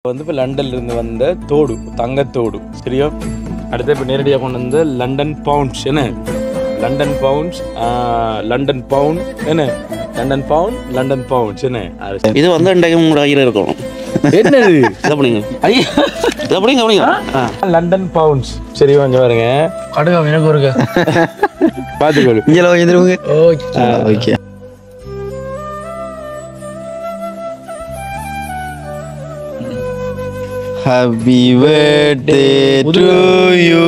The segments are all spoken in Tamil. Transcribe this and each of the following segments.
வந்து இப்போ லண்டன்ல இருந்து வந்த தோடு தங்கத்தோடு சரியா. அடுத்து இப்போ நேரடியாக கொண்டு வந்த லண்டன் பவுண்ட்ஸ் என்ன லண்டன் பவுண்ட்ஸ் லண்டன் பவுண்ட் என்ன லண்டன் பவுண்ட்ஸ் என்ன இது வந்து 2000 இருக்கும். என்னது அப்படிங்க ஐயா அப்படிங்க அப்படிங்க லண்டன் பவுண்ட்ஸ் சரி கொஞ்சம் பாருங்க கடுகா எனக்கு ஒரு பார்த்துக்கோளு இங்கே வந்துருவாங்க. Okay Happy birthday to you.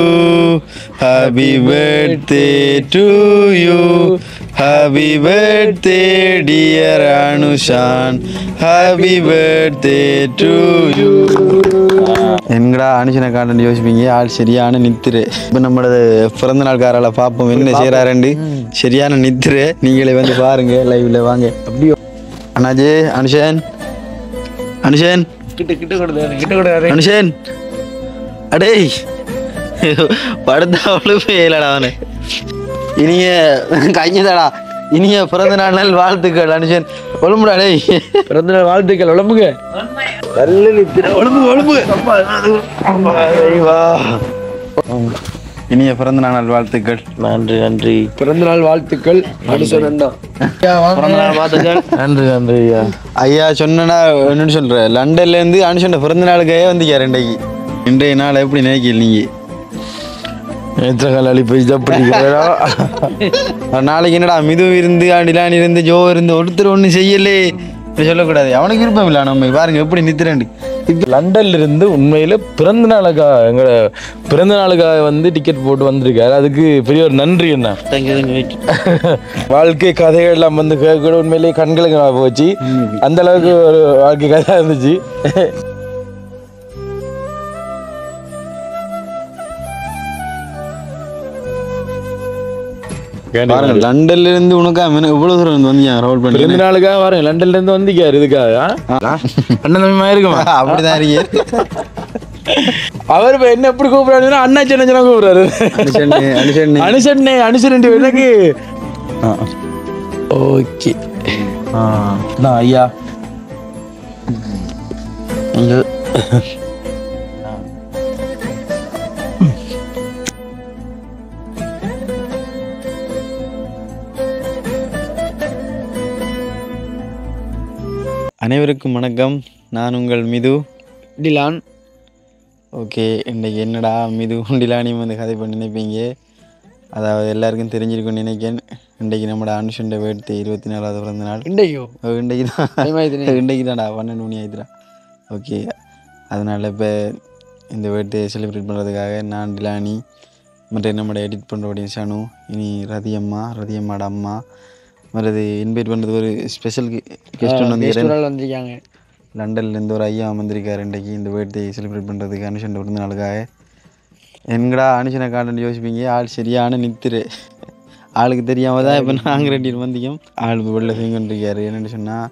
Happy birthday to you. Happy birthday dear Anushan. Happy birthday to you. எங்கடா அனுஷனை காண்டன் யோசிப்பீங்க. ஆள் சரியான நித்திரு. இப்போ நம்மளது பிறந்த நாள் காரால பார்ப்போம் என்ன செய்கிறாருண்டு. சரியான நித்திரு. நீங்களே வந்து பாருங்க லைவ்ல வாங்க. அப்படியோ அண்ணாஜி அனுஷன் அனுஷன் அனுஷன் அடே படுத்தா அவ்வளோலடா அவனு. இனிய கைஞ்சதாடா இனிய பிறந்த நாள் வாழ்த்துக்கள் அனுஷன். ஒழும்புடா டேய் பிறந்த நாள் வாழ்த்துக்கள் ஒழும்புங்க இனிய பிறந்த நாள் வாழ்த்துக்கள். நன்றி நன்றி. பிறந்த நாள் வாழ்த்துக்கள் நன்றி நன்றி ஐயா. ஐயா சொன்னா என்னன்னு சொல்ற லண்டன்ல இருந்து அனுஷன் பிறந்த நாளுக்காக வந்திக்காரு இன்றைய நாள் எப்படி நினைக்கல நீங்க நேற்றங்கள் அழிப்பு நாளைக்கு என்னடா மிது இருந்து அடிலான் இருந்து ஜோ இருந்து ஒருத்தர் ஒன்றும் செய்யலே சொல்லக்கூடாது. அவனுக்கு விருப்பம் இல்லை. நம்ம பாருங்க எப்படி நித்திரண்டு. இப்போ லண்டன்ல இருந்து உண்மையில பிறந்த நாளுக்காக எங்களோட பிறந்த நாளுக்காக வந்து டிக்கெட் போட்டு வந்திருக்காரு. அதுக்கு பெரிய ஒரு நன்றி என்ன. வாழ்க்கை கதைகள் எல்லாம் வந்து கேட்க உண்மையிலேயே கண்களுக்கு போச்சு. அந்த அளவுக்கு ஒரு வாழ்க்கை கதை இருந்துச்சு. லண்டன்ல இருந்து உனக்கா இவ்வளவு தூரம் வந்து பிறந்த நாளுக்காக வரேன். லண்டன்ல இருந்து வந்திக்காரு இதுக்காக. அண்ணன் தம்பி இருக்குமா அப்படிதான் இருக்கு. அவர் இப்ப என்ன எப்படி கூப்பிடுறாரு அண்ணாச்சி அண்ணா கூப்பிடுறாரு. அனுசண்ணே அனுசரண்டி எனக்கு ஓகே ஐயா அனைவருக்கும் வணக்கம். நான் உங்கள் மிது டிலான். ஓகே இன்றைக்கி என்னடா மிது டிலானியும் வந்து கதை பண்ணி நினைப்பீங்க. அதாவது எல்லாருக்கும் தெரிஞ்சிருக்கும்னு நினைக்கிறேன். இன்றைக்கி நம்மளோட அனுஷன் பர்த்டே 24வது பிறந்த நாள். இன்றைக்கு தான்டா 12 மணி ஆயிடுறா. ஓகே அதனால் இப்போ இந்த பர்த்டே செலிப்ரேட் பண்ணுறதுக்காக நான் டிலானி மற்ற நம்மளோட எடிட் பண்ணுறோடைய சனு இனி ரதியம்மாட அம்மா மற்றது இன்வைட் பண்ணுறது ஒரு ஸ்பெஷல் கெஸ்ட் ஒன்று வந்திருக்காங்க. லண்டன்லேருந்து ஒரு ஐயா வந்திருக்காரு இன்றைக்கி இந்த பர்த்டே செலிப்ரேட் பண்ணுறதுக்கு அனுஷன் பிறந்த நாளுக்காக. எங்கடா அனுஷனை காண்டன் யோசிப்பீங்க. ஆள் சரியான நித்திரு. ஆளுக்கு தெரியாமல் தான் இப்போ நாங்கள் ரெண்டு வந்திக்கோம். ஆள் வெளில செய்யண்டிருக்காரு. என்னென்னு சொன்னால்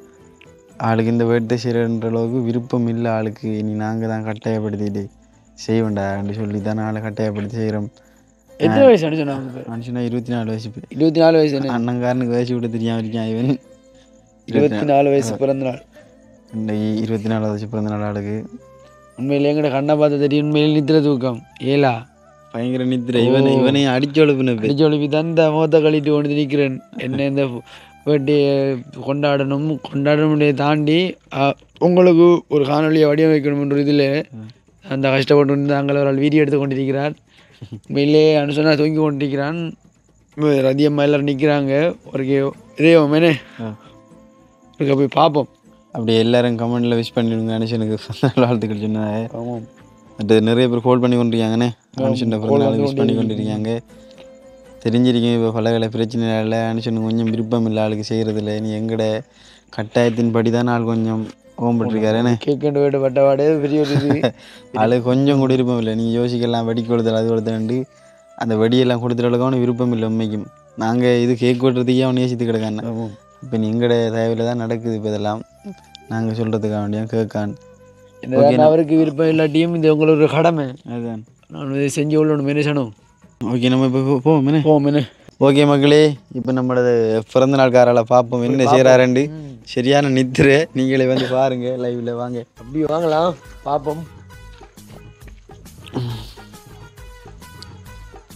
ஆளுக்கு இந்த பர்த்டே செய்கிறன்ற அளவுக்கு விருப்பம் இல்லை ஆளுக்கு. இனி நாங்கள் தான் கட்டாயப்படுத்திட்டு செய்வோண்டா அப்படின்னு சொல்லி தான் ஆளை கட்டாயப்படுத்தி செய்கிறோம். எத்தனை வயசு அனுஷனா? அனுஷனா 24 வயசு. 24 வயசு அண்ணங்காரனுக்கு வயசு விட்டு தெரியாமல் இருக்கான். இவன் 24 வயசு பிறந்த நாள். இன்றைக்கி 24வது வயசு பிறந்த நாள் ஆளுக்கு. உண்மையிலே எங்கட கண்ணை பார்த்து தெரியும். உண்மையிலே நித்திர தூக்கம் ஏலா பயங்கர நித்திரை. இவனையும் அடிச்சொழுப்பி தான் இந்த முகத்தை கழிட்டு கொண்டு நிற்கிறேன். என்ன இந்த பர்த்டே கொண்டாடணும் தாண்டி உங்களுக்கு ஒரு காணொலியை வடிவமைக்கணும்ன்ற இதில் அந்த கஷ்டப்பட்டு நாங்கள் ஒரு வீடியோ எடுத்து கொண்டிருக்கிறார். உண்மையிலே அனுசனா தூங்கி கொண்டிருக்கிறான். ரதியம்மா எல்லோரும் நிற்கிறாங்க. ஒரு இதே மேனே இருக்க போய் பார்ப்போம். அப்படி எல்லோரும் கமெண்டில் விஷ் பண்ணிவிடுங்க அனுஷனுக்கு வாழ்த்துக்கள் சொன்னாங்க. ஆமாம் அது நிறைய பேர் ஹோல்ட் பண்ணி கொண்டிருக்காங்கண்ணே. அனுஷன் பிறந்த நாள் விஷ் பண்ணி கொண்டிருக்காங்க. தெரிஞ்சிருக்கேன் இப்போ பல பிரச்சனை இல்லை. அனுஷனுக்கு கொஞ்சம் விருப்பம் இல்லை ஆளுக்கு செய்கிறதில்ல. நீ எங்கட கட்டாயத்தின் படி தான் ஆள் கொஞ்சம் ஓம்பட்டுருக்காருண்ணே. கேட்கண்டு போய்ட்டு பட்டவாடே பெரிய ஆளுக்கு கொஞ்சம் கூட விருப்பம் இல்லை. நீங்கள் யோசிக்கலாம் வெடி கொடுத்தல் அது கொடுத்தேன்ட்டு அந்த வெடியெல்லாம் கொடுத்துறதுக்கு அவனுக்கு விருப்பம் இல்லை. உண்மைக்கும் நாங்கள் இது கேக் வெட்டுறதுக்கே அவன் நேசித்து கிடக்கான்னு. இப்போ எங்கட தயவில் தான் நடக்குது. இப்போ இதெல்லாம் நாங்கள் சொல்கிறதுக்காக வேண்டிய கேட்கான். அவருக்கு விருப்பம் இல்லாட்டியும் இது உங்களோட கடமை. அதுதான் நான் இதை செஞ்சு கொள்ளணும் மேனேஜனும். ஓகே நம்ம இப்போ போவோம். ஓகே மக்களே இப்போ நம்மளது பிறந்த நாள் காரால் பார்ப்போம் என்ன செய்கிறாருண்டு. சரியான நித்திரை. நீங்களே வந்து பாருங்க லைவ்ல வாங்க. அப்படி வாங்கலாம் பார்ப்போம்.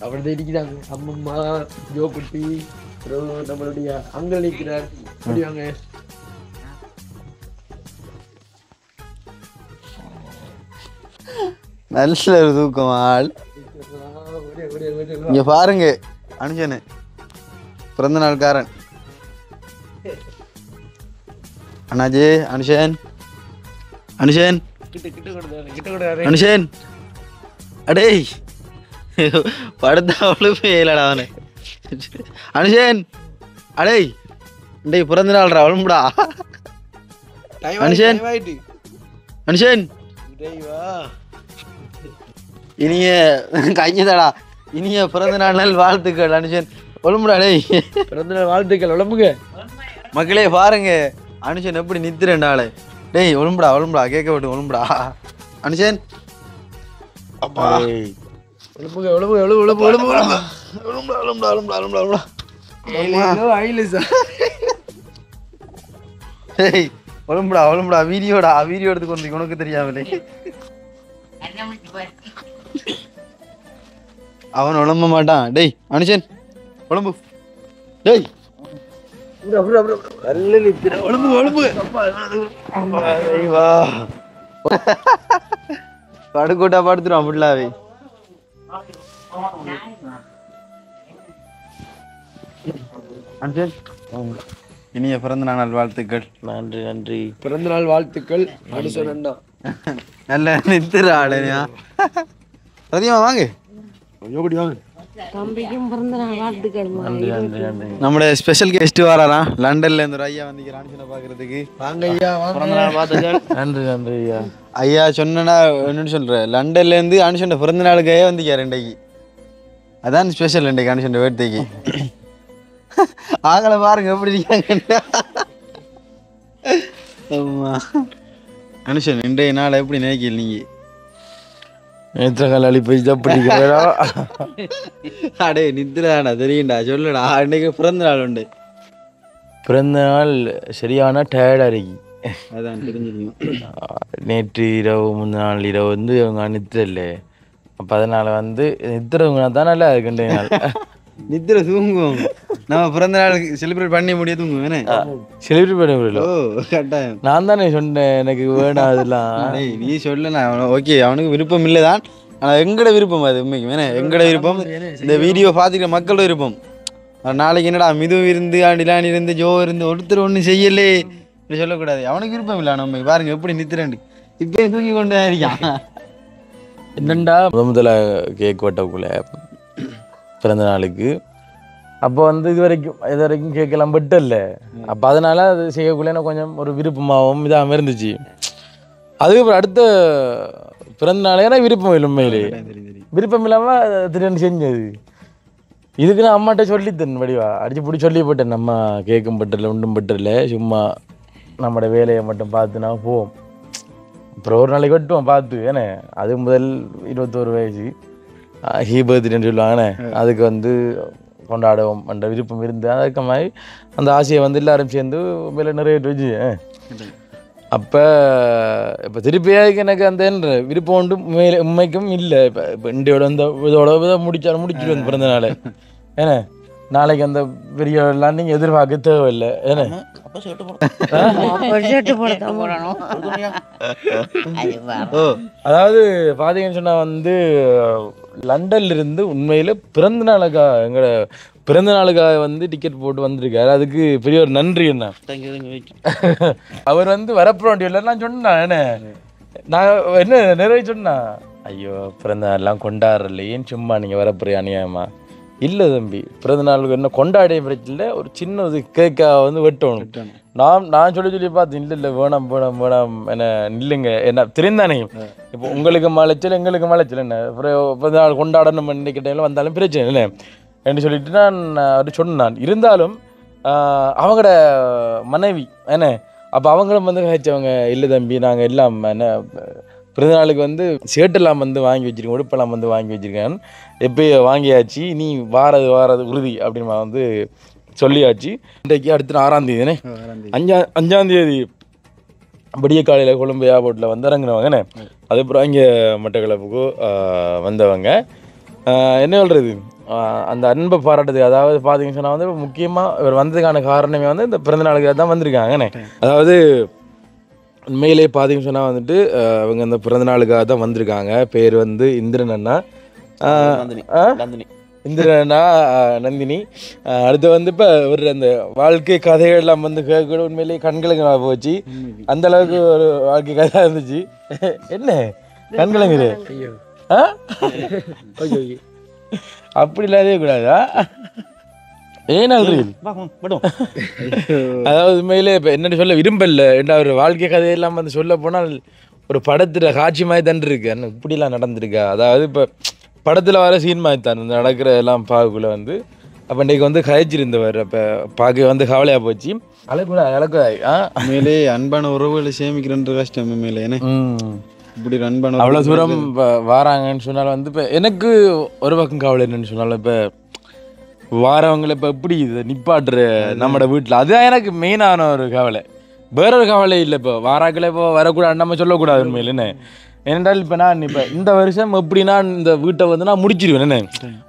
அப்படிதான் இருக்கிறாங்க அம்மம்மா ஜோகுட்டி நம்மளுடைய அங்கல் இருக்கிறார். அப்படி வாங்க. நல்ல ஒரு தூக்கம் ஆள். இங்க பாருங்க அனுஷனு பிறந்த நாள்காரன் அண்ணாஜி. அனுஷன் அனுஷன் அனுஷன் அடே படுத்தா அவ்வளவு இல்லடா அவனு. அனுஷன் அடே இன்றைக்கு பிறந்த நாள்ரா அவளும்டா. அனுஷன் அனுஷன் இனிய கையதாடா இனிய பிறந்த நாள் வாழ்த்துக்கள் அனுஷன். ஒழும்புடா டேய். பிறந்த நாள் வாழ்த்துக்கள் உடம்புங்க. மக்களே பாருங்க அனுஷன் எப்படி நித்திரண்டாளே. டேய் ஒழும்புடா ஒழும்புடா கேட்கப்பட்டு ஒழும்புடா அனுஷன். அப்பா உடம்புங்க உடம்பு எவ்வளவு உடம்பு உடம்பு உடம்பு ஒழும்புடா ஒழும்புடா ஒழும்புடா ஒழும்புடா ஒழும்புடா. டேய் ஒழும்புடா ஒழும்புடா வீடியோடா வீடியோ எடுத்து வந்து உனக்கு தெரியாமலே. அவன் உடம்ப மாட்டான். டேய் அனுஷன் உடம்பு. டேய் உடம்பு உடம்பு படுக்கூட்டா படுத்துருவான் ஃபுல்லாவே. அனுஷன் இனிய பிறந்த நாள் வாழ்த்துக்கள். நன்றி நன்றி. பிறந்த நாள் வாழ்த்துக்கள் அனுஷன். நல்ல நித்திர ஆடையா. சத்தியமா வாங்க தம்பிக்கும் பிறந்த நாள் வாழ்த்துக்கள். நன்றி நன்றி நன்றி. நம்மளோட ஸ்பெஷல் கெஸ்ட் வராராம் லண்டன்ல இருந்து ஒரு ஐயா வந்து அனுஷனை பாக்குறதுக்கு. வாங்க ஐயா பிறந்த நாள் வாழ்த்துக்கள். நன்றி நன்றி ஐயா. ஐயா சொன்னா என்னன்னு சொல்றேன் லண்டன்ல இருந்து அனுஷன் பிறந்த நாளுக்கே வந்துக்காரு இன்றைக்கு. அதான் ஸ்பெஷல் இன்றைக்கு அனுஷன் வேட்டைக்கு. ஆகலை பாருங்க எப்படி இருக்காங்க. ஆமா அனுஷன் இன்றைய நாள் எப்படி நினைக்கல நீங்க? நேத்திரகால அழிப்பை பிடிக்கிறா. அடே நித்ராடா தெரியும்டா சொல்லுடா. இன்னைக்கு பிறந்த நாள் உண்டு. பிறந்த நாள் சரியான டயர்டாக இருக்கு. அதான் தெரிஞ்சுக்கணும். நேற்று இரவு முந்தின நாள் இரவு வந்து அவங்க நித்திர இல்லை. அப்போ அதனால் வந்து நித்திரவங்க தான் நல்லா இருக்குன்ற நாள். நித்திர தூங்குவோம். நம்ம பிறந்த நாள் செலிப்ரேட் பண்ணி முடிய தூங்குவேன். செலிப்ரேட் பண்ண முடியல. ஓ கட்டாயம். நான் தானே சொன்னேன் எனக்கு வேணாம் அதெல்லாம். நீ சொல்லலாம். ஓகே அவனுக்கு விருப்பம் இல்லைதான். ஆனால் எங்கட விருப்பம் அது உண்மைக்கு வேணே எங்கட விருப்பம். இந்த வீடியோ பார்த்துக்கிற மக்களோட விருப்பம். நாளைக்கு என்னடா மிது இருந்து ஆண்டிலான் இருந்து ஜோ இருந்து ஒருத்தர் ஒன்றும் செய்யலே இப்படி சொல்லக்கூடாது. அவனுக்கு விருப்பம் இல்லை. நம்ம பாருங்க எப்படி நித்திரண்டு இப்பயே தூங்கி கொண்டு இருக்கான். என்னண்டா முதல்ல கேக் வெட்டக்குள்ள பிறந்த நாளுக்கு அப்போ வந்து இது வரைக்கும் கேட்கலாம் பட்டு இல்லை. அப்போ அதனால அது செய்யக்குள்ள எனக்கு கொஞ்சம் ஒரு விருப்பமாகவும் இதாகவும் இருந்துச்சு. அதுக்கப்புறம் அடுத்த பிறந்த நாளே எனக்கு விருப்பம் இல்லை. உண்மையிலே விருப்பம் இல்லாமல் திடீர்னு செஞ்சது. இதுக்கு நான் அம்மாட்ட சொல்லித்தேன் வடிவா அடிச்சு பிடி சொல்லி போட்டேன். நம்ம கேட்கும் பட்டில்லை ஒன்றும் பட்டில்லை சும்மா நம்மளோட வேலையை மட்டும் பார்த்து நான் போவோம். அப்புறம் ஒரு நாளைக்கு வெட்டுவோம் பார்த்து ஏன்னா அது முதல் 21 வயசு ஹீ பர்த்டேன்னு சொல்லுவாங்கண்ணே. அதுக்கு வந்து கொண்டாடுவோம் என்ற விருப்பம் இருந்து அதுக்கு மாதிரி அந்த ஆசையை வந்து எல்லாரும் சேர்ந்து மேலே நிறைவேற்றி வச்சு. அப்போ இப்போ திருப்பியாதுக்கு எனக்கு அந்த விருப்பம் உண்டு மேலே உண்மைக்கும் இல்லை. இப்போ இண்டியோட இந்த இதோட முடிச்சுட்டு வந்து பிறந்த நாள் ஏன்னா நாளைக்கு அந்த பெரிய எல்லாம் நீங்கள் எதிர்பார்க்க தேவையில்லை ஏன்னா. அதாவது பாத்தீங்கன்னு சொன்னா வந்து லண்டன்ல இருந்து உண்மையில பிறந்த நாளுக்காக வந்து டிக்கெட் போட்டு வந்திருக்காரு. அதுக்கு பெரிய ஒரு நன்றி. என்ன அவர் வந்து வரப்போண்டிய நான் சொன்னேன் என்ன நான் என்ன நிறைய சொன்னா ஐயோ பிறந்த நாள்லாம் கொண்டாடுறலையேன்னு சும்மா நீங்க வரப்போறிய அநியாயமா இல்லை தம்பி பிறந்த நாளுக்கு என்ன கொண்டாடிய பிரச்சனை ஒரு சின்ன ஒரு கேக்காக வந்து வெட்டணும். நான் சொல்லி பார்த்தேன். இல்லை வேணாம் என்ன நில்லுங்க என்ன தெரிந்தானே. இப்போ உங்களுக்கு மலைச்சல் எங்களுக்கு மலைச்சல் என்ன பிறந்த நாள் கொண்டாடணும் இன்னைக்கு டைமில் வந்தாலும் பிரச்சனை இல்லை என்று சொல்லிட்டு நான் அப்படி சொன்னான். இருந்தாலும் அவங்களோட மனைவி என்ன அப்போ அவங்களும் வந்து கழிச்சவங்க இல்லை தம்பி நாங்கள் எல்லாம் என்ன பிறந்தநாளுக்கு வந்து ஷர்ட்டெல்லாம் வந்து வாங்கி வச்சுருக்கேன் உடுப்பெல்லாம் வந்து வாங்கி வச்சுருக்கேன் எப்போ வாங்கியாச்சு நீ வாரது உறுதி அப்படின்னு வந்து சொல்லியாச்சு. இன்றைக்கு அடுத்த 6ஆம் தேதினே 5ஆம் தேதி விடிய காலையில் கொழும்பு ஏர்போர்ட்டில் வந்து இறங்குனவங்கண்ணே. அதுக்கப்புறம் இங்கே மட்டக்களப்புக்கு வந்தவங்க. என்ன சொல்கிறது, அந்த அன்பை பாராட்டுறதுக்கு, அதாவது பார்த்தீங்கன்னு சொன்னால் வந்து முக்கியமாக இவர் வந்ததுக்கான காரணமே வந்து இந்த பிறந்த நாளுக்காக தான் வந்திருக்காங்கண்ணே. அதாவது உண்மையிலே பார்த்தீங்கன்னு சொன்னால் வந்துட்டு அவங்க இந்த பிறந்த நாளுக்காக தான் வந்திருக்காங்க. பேர் வந்து இந்திரன் அண்ணா, இந்திரன் அண்ணா, நந்தினி. அடுத்து வந்து இப்போ ஒரு அந்த வாழ்க்கை கதைகள்லாம் வந்து கேட்க உண்மையிலேயே கண்களுக்கு நான் போச்சு. அந்த அளவுக்கு ஒரு வாழ்க்கை கதை இருந்துச்சு. என்ன கண்கலங்குது? அப்படி இல்லாதே கூடாதா? அதாவது உண்மையிலே இப்போ என்னென்னு சொல்ல விரும்பல. ஏன்னா ஒரு வாழ்க்கை கதையெல்லாம் வந்து சொல்ல போனால் ஒரு படத்தில் காட்சி மாதிரி தண்டு இருக்கு. என்ன இப்படிலாம் நடந்திருக்கா? அதாவது இப்போ படத்தில் வர சீன் மாதிரி தான் இந்த நடக்கிற எல்லாம் பார்க்கக்குள்ள வந்து அப்போ இன்றைக்கு வந்து கதைச்சிருந்தவர். அப்போ பார்க்க வந்து கவலையாக போச்சு. அழக்கூடாது உண்மையிலே அன்பான உறவுகளை சேமிக்கிறன்ற கஷ்டம் உண்மையிலே. ஏன்னா இப்படி அன்பான அவ்வளோ தூரம் வாராங்கன்னு சொன்னாலும் வந்து இப்போ எனக்கு ஒரு பக்கம் கவலை என்னன்னு சொன்னாலும் இப்போ வாரவங்களை இப்போ எப்படி இதை நிப்பாட்டுற நம்மளோட வீட்டில், அதுதான் எனக்கு மெயினான ஒரு கவலை. வேற ஒரு கவலை இல்லை. இப்போ வாராக்களை இப்போ வரக்கூடாது நம்ம சொல்லக்கூடாது உண்மையிலேன்னு. ஏனென்றால் இப்போ நான் இப்போ இந்த வருஷம் எப்படின்னா இந்த வீட்டை வந்து நான் முடிச்சிருவேன். என்ன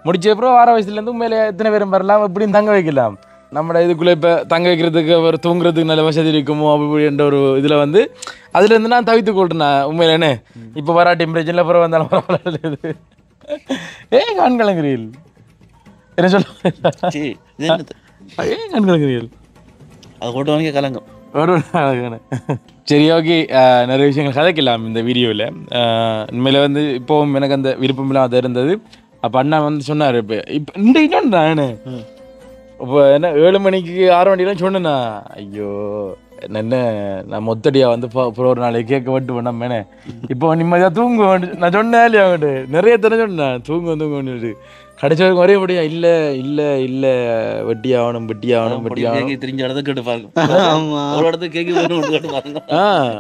முடிச்ச அப்புறம் வார வயசுலேருந்து உண்மையிலே எத்தனை பேரும் வரலாம், எப்படின்னு தங்க வைக்கலாம். நம்மளோட இதுக்குள்ளே இப்போ தங்க வைக்கிறதுக்கு ஒரு தூங்குறதுக்கு நல்ல வசதி இருக்குமோ அப்படின்ற ஒரு இதில் வந்து அதுலேருந்து நான் தவித்து கொள்றேன் உண்மையிலேன்னு. இப்போ வரா டெம்பரேச்சரில் அப்புறம் வந்தாலும் பரவாயில்ல. கண் கலங்குறீர்கள் என்ன சொல்ல? கண் கலங்குறீர்கள் அது கொண்டு கலங்கும். சரி, ஓகே. நிறைய விஷயங்கள் கதைக்கலாம் இந்த வீடியோவில். உண்மையில் வந்து இப்போவும் எனக்கு அந்த விருப்பம்லாம் அது இருந்தது. அப்போ அண்ணா வந்து சொன்னார் இப்போ இந்த இன்னொன்று நான் இப்போ என்ன 7 மணிக்கு 6 மணிக்கெலாம் சொன்னேண்ணா. ஐயோ என்ன நான் மொத்தடியாக வந்து அப்புறம் ஒரு நாளைக்கு கேட்க விட்டு பண்ணாமேனே இப்போ நிம்மதியாக தூங்குவேன். நான் சொன்னேன் இல்லையா அவங்ககிட்ட நிறைய தடவை சொன்னேன் தூங்குவேன்ட்டு. கடைசிவரைக்கும் ஒரே படியா இல்லை இல்லை இல்லை வெட்டி ஆகணும் வெட்டி ஆகணும் வெட்டி ஆகணும் தெரிஞ்ச இடத்த கேட்டு பாருங்க.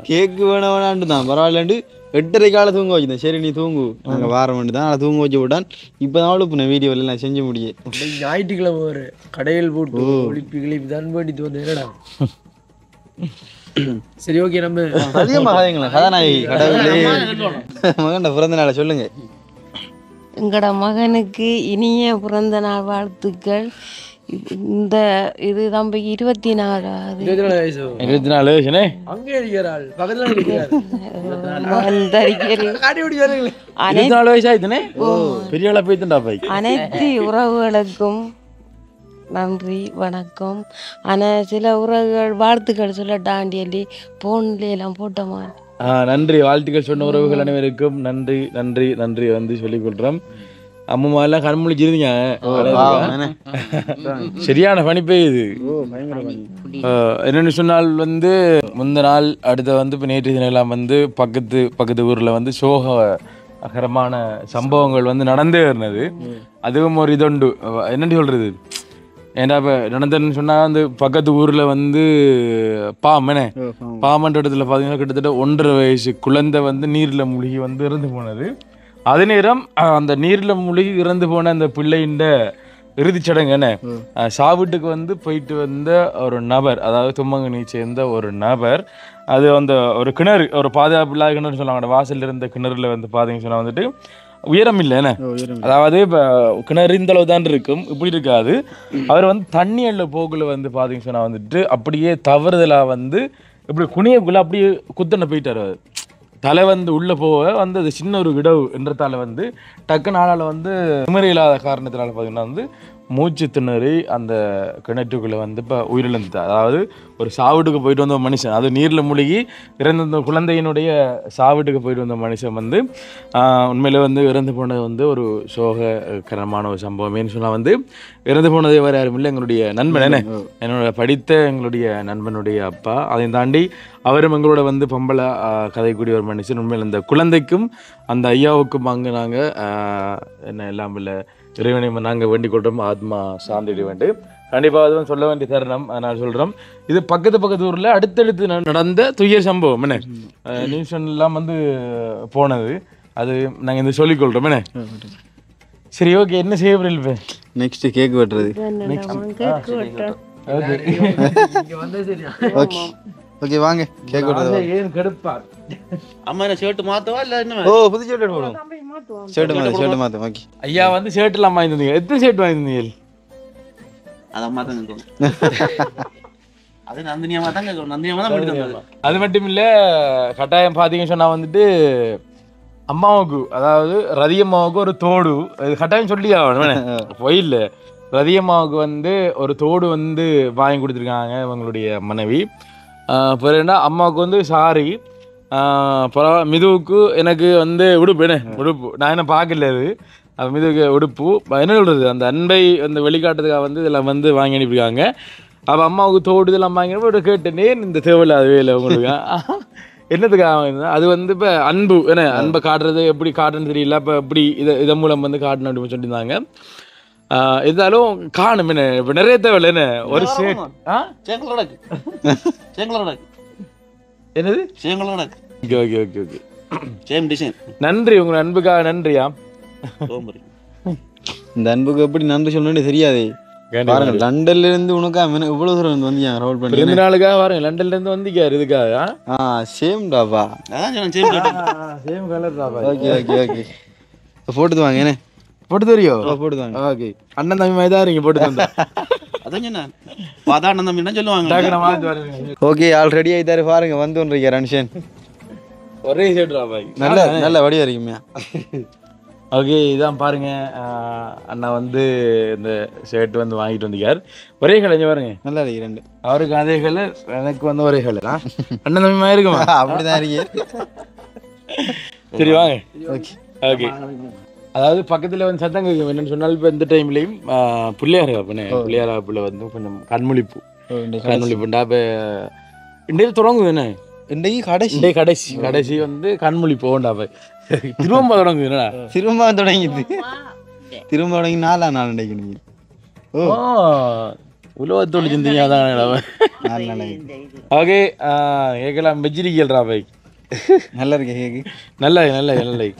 கேக்கு வேணாண்டு தான் பரவாயில்லாண்டு 8:30 காலை தூங்க வச்சுதான். சரி நீ தூங்கு நாங்கள் வாரம் வேண்டு தான் அதை தூங்க வச்சு விட்டான். இப்போ தான் அவளுக்கு நான் வீடியோவில் நான் செஞ்ச முடியும். ஞாயிற்றுக்கிழமை ஒரு கடையில் போட்டு ஒளிப்பி கிளிப்பி தான் வேண்டிட்டு வந்து என்னடா. சரி, ஓகே. நம்ம அதிகமாக கதாநாயகி கடவுளே மகன் பிறந்த நாளை சொல்லுங்க. எங்களோட மகனுக்கு இனிய பிறந்த நாள் வாழ்த்துக்கள். இந்த இது தம்பி 24 வயசு. 24 வயசுனே அங்கே இருக்கிறாள் பக்கத்துல இருக்கிறாள். வயசாயிதுனே பெரிய ஆளா போய்த்துண்டா பை. அனைத்து உறவுகளுக்கும் நன்றி வணக்கம். ஆனால் சில உறவுகள் வாழ்த்துக்கள் சொல்லட்டாண்டி சொல்லி போன்ல எல்லாம் போட்டோமா. நன்றி. வாழ்த்துக்கள் சொன்ன உறவுகள் அனைவருக்கும் நன்றி நன்றி நன்றி வந்து சொல்லிக் கொள்றோம். அம்மா எல்லாம் கண்முழிச்சிருந்தீங்க. சரியான பனி பெய்யுது. என்னென்னு சொன்னால் வந்து முந்த நாள் அடுத்த வந்து இப்போ நேற்று தினம் வந்து பக்கத்து ஊரில் வந்து சோககரமான சம்பவங்கள் வந்து நடந்தே இருந்தது. அதுவும் ஒரு இதொண்டு என்னென்னு சொல்கிறது. ஏன்னா இப்போ நடந்ததுன்னு சொன்னால் வந்து பக்கத்து ஊரில் வந்து பாமன்ற இடத்துல பார்த்தீங்கன்னா கிட்டத்தட்ட 1.5 வயசு குழந்தை வந்து நீரில் மூழ்கி வந்து இறந்து போனது. அதே நேரம் அந்த நீரில் மூழ்கி இறந்து போன அந்த பிள்ளையின் இறுதிச்சடங்கு என்ன சாவீட்டுக்கு வந்து போயிட்டு வந்த ஒரு நபர், அதாவது தும்மங்கனி சேர்ந்த ஒரு நபர், அது அந்த ஒரு கிணறு, ஒரு பாதுகாப்பு இல்லாத கிணறு சொல்லுவாங்க. வாசலில் இருந்த கிணறுல வந்து பார்த்தீங்கன்னு சொன்னால் வந்துட்டு உயரம் இல்லை என்ன, அதாவது இப்போ கிணறு இந்த அளவு தான் இருக்கும், இப்படி இருக்காது. அவர் வந்து தண்ணி அள்ள போக்குள்ள வந்து பார்த்தீங்கன்னு சொன்னால் வந்துட்டு அப்படியே தவறுதலாக வந்து இப்படி குனியக்குள்ளே அப்படியே குத்தனை போயிட்டார். அவர் தலை வந்து உள்ளே போக வந்து அது சின்ன ஒரு விடவு என்றதால வந்து டக்கு நாளால் வந்து நிம்மதி இல்லாத காரணத்தினால பார்த்தீங்கன்னா வந்து மூச்சு திணறி அந்த கிணற்றுக்குள்ளே வந்து இப்போ உயிரிழந்தார். அதாவது ஒரு சாவீட்டுக்கு போயிட்டு வந்த மனுஷன், அது நீரில் மூழ்கி இறந்த குழந்தையினுடைய சாவீட்டுக்கு போயிட்டு வந்த மனுஷன் வந்து உண்மையில வந்து இறந்து போனது வந்து ஒரு சோககரமான ஒரு சம்பவமேன்னு சொன்னால் வந்து இறந்து போனதே வேறு யாரும் இல்லை, எங்களுடைய நண்பன் என்ன, என்னோட படித்த எங்களுடைய நண்பனுடைய அப்பா. அதையும் தாண்டி அவரும் எங்களோட வந்து பொம்பளை கதைக்கூடிய ஒரு மனுஷன். உண்மையில் இந்த குழந்தைக்கும் அந்த ஐயாவுக்கும் அங்கே நாங்கள் என்ன எல்லாம் இல்லை இறைவனை நாங்கள் வேண்டிக் கொள்கிறோம், ஆத்மா சார்ந்திட வேண்டும். கண்டிப்பாக அதுவும் சொல்ல வேண்டிய தருணம். நான் சொல்கிறோம், இது பக்கத்து ஊரில் அடுத்தடுத்து நடந்த துயர் சம்பவம் என்ன, நியூஸ் எல்லாம் வந்து போனது, அது நாங்கள் இந்த சொல்லிக்கொள்கிறோம் என்ன. சரி, ஓகே, என்ன செய்ய முடியல நெக்ஸ்ட் கேக் வெட்டுறது. ஓகே ஓகே வாங்க கேக் வெட்டுறது. ஏன் கெடுப்பார் அம்மா என்ன ஷர்ட் மாத்தவா இல்ல என்ன? ஓ புது ஷர்ட் போடுவோம். ஷர்ட் மாத்து ஓகே. ஐயா வந்து ஷர்ட் எல்லாம் வாங்கி தந்தீங்க. எத்தனை ஷர்ட் வாங்கி தந்தீங்க? அத மாத்தங்க. அது நந்தினியமா தான் கேக்கும். நந்தினியமா தான் பண்ணி தந்தது. அது மட்டும் இல்ல கட்டாயம் பாத்தீங்கன்னு சொன்னா வந்துட்டு அம்மாவுக்கு அதாவது ரதியம்மாவுக்கு ஒரு தோடு இது கட்டாயம் சொல்லி ஆகணும் பொய் இல்லை. ரதியம்மாவுக்கு வந்து ஒரு தோடு வந்து வாங்கி கொடுத்துருக்காங்க இவங்களுடைய மனைவி. பிறகுனா அம்மாவுக்கு வந்து சாரி, மிதுவுக்கு எனக்கு வந்து உடுப்பு நான் என்ன பார்க்கல அது மிதுவுக்கு உடுப்பு என்ன சொல்கிறது அந்த அன்பை வந்து வெளிக்காட்டுறதுக்காக வந்து இதெல்லாம் வந்து வாங்கி அனுப்பியிருக்காங்க. அப்போ அம்மாவுக்கு தோடு இதெல்லாம் வாங்கி கேட்டேனே இந்த தேவையில்லாதவே இல்லை உங்களுக்கு என்னத்துக்காக அது வந்து இப்போ அன்பு அன்பை காட்டுறது எப்படி காட்டுன்னு தெரியல. இப்போ எப்படி இதன் மூலம் வந்து காட்டணும் அப்படின்னு சொல்லியிருந்தாங்க. இருந்தாலும் காணும் இப்போ நிறைய தேவையில்ல ஒரு ஷர்ட் என்னது okay okay okay okay same design. நன்றி உங்க அன்புக்காக நன்றியா. இந்த அன்புக்கு எப்படி நன்றி சொல்லணும்னு தெரியாது. பாருங்க லண்டன்ல இருந்து உனக்கா இவ்வளவு தூரம் வந்தீங்க ரோல் பண்ணி 2 நாளுக்காக பாருங்க லண்டன்ல இருந்து வந்திக்காரு இதுக்காக. சேம் டாப்பா சேம் கலர் டாப்பா. ஓகே ஓகே ஓகே போட்டு வாங்க என்ன போட்டு தெரியும் போட்டு வாங்க. ஓகே அண்ணன் தம்பி மாதிரி தான் இருங்க போட்டு தந்தா அதான் சொன்னேன் பாதாண்ணன் தம்பி என்ன சொல்லுவாங்க. ஓகே ஆல்ரெடி ஆயிட்டாரு பாருங்க வந்து ஒன்றிருக்க ரன்ஷன் ஒரே ஷர்ட் டாப்பா நல்ல வடிவா இருக்குமியா. ஓகே இதான் பாருங்க அண்ணா வந்து இந்த ஷர்ட் வந்து வாங்கிட்டு வந்திருக்கார். ஒரே கலர் பாருங்க நல்லா இருக்கு ரெண்டு. அவருக்கு அதே கலர் எனக்கு வந்து ஒரே கலர் அண்ணன் தம்பி மாதிரி இருக்குமா அப்படிதான் இருக்கு. சரி வாங்க. ஓகே ஓகே அதாவது பக்கத்தில் வந்து சத்தம் கேட்கும் என்னன்னு சொன்னால் இப்போ இந்த டைம்லையும் பிள்ளையார் பிள்ளை வந்து கொஞ்சம் கண்மொழிப்புண்டா இப்போ இன்றைய தொடங்குது என்ன இன்றைக்கு கடைசி வந்து கண்மொழி போகண்டா இப்போ திரும்ப தொடங்குது என்னடா திரும்ப தொடங்கிது திரும்ப தொடங்கி 4 நாள் இன்றைக்கு நீங்க உலகத்தோடு சிந்திங்க அதான். ஓகே கேட்கலாம் வெஜ்ஜிரிக்கல்ரா பை நல்லா இருக்கு கேக்கு நல்ல நல்ல நல்ல